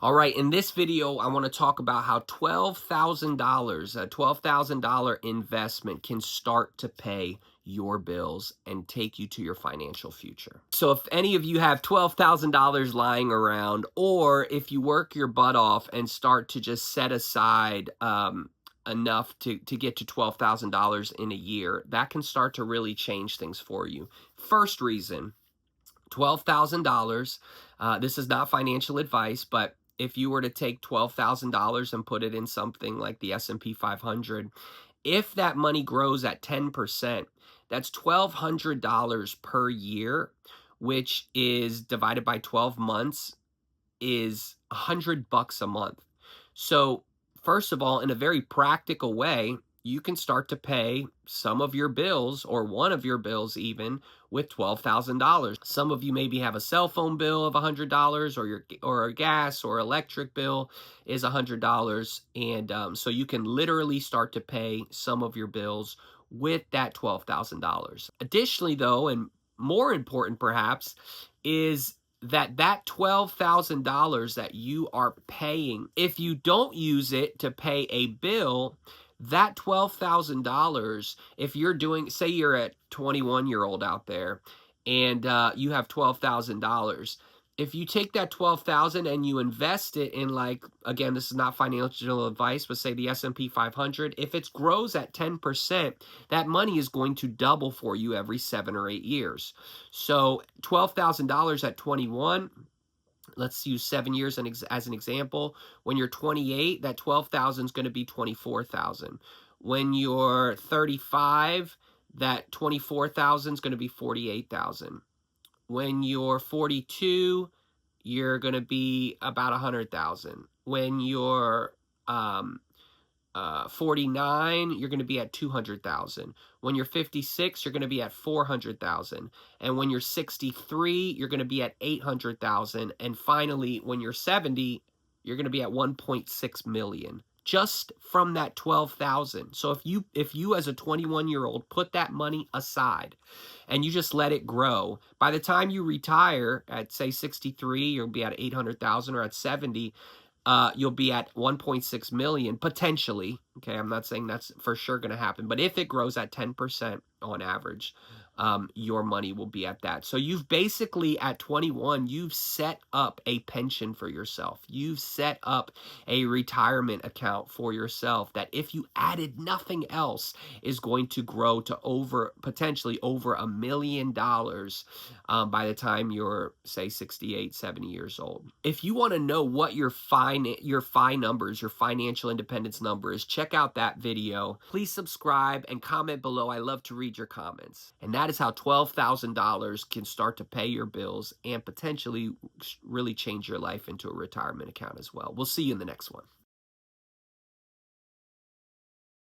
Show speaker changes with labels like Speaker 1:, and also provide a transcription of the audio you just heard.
Speaker 1: All right, in this video, I want to talk about how $12,000, a $12,000 investment can start to pay your bills and take you to your financial future. So if any of you have $12,000 lying around, or if you work your butt off and start to just set aside enough to get to $12,000 in a year, that can start to really change things for you. First reason, $12,000. This is not financial advice, but if you were to take $12,000 and put it in something like the S&P 500, if that money grows at 10%, that's $1,200 per year, which is divided by 12 months is $100 a month. So, first of all, in a very practical way, you can start to pay some of your bills or one of your bills even with $12,000. Some of you maybe have a cell phone bill of $100, or a gas or electric bill is $100, and so you can literally start to pay some of your bills with that $12,000. Additionally, though, and more important perhaps, is that $12,000 that you are paying, if you don't use it to pay a bill, that $12,000, if you're doing, say you're a 21-year-old out there and you have $12,000, if you take that 12,000 and you invest it in, like, again, this is not financial advice, but say the S&P 500, if it grows at 10%, that money is going to double for you every 7 or 8 years. So $12,000 at 21, let's use 7 years as an example. When you're 28, that 12,000 is going to be 24,000. When you're 35, that 24,000 is going to be 48,000. When you're 42, you're going to be about 100,000. When you're 49, you're going to be at 200,000. When you're 56, you're going to be at 400,000. And when you're 63, you're going to be at 800,000. And finally, when you're 70, you're going to be at 1.6 million. Just from that 12,000. So if you as a 21-year-old put that money aside and you just let it grow, by the time you retire at, say, 63, you'll be at 800,000, or at 70, you'll be at 1.6 million potentially. Okay, I'm not saying that's for sure going to happen, but if it grows at 10% on average, your money will be at that. So you've basically, at 21, you've set up a pension for yourself. You've set up a retirement account for yourself that, if you added nothing else, is going to grow to potentially over $1 million by the time you're, say, 68, 70 years old. If you want to know what your FI numbers, your financial independence number is, check out that video. Please subscribe and comment below. I love to read your comments. And that is how $12,000 can start to pay your bills and potentially really change your life into a retirement account as well. We'll see you in the next one.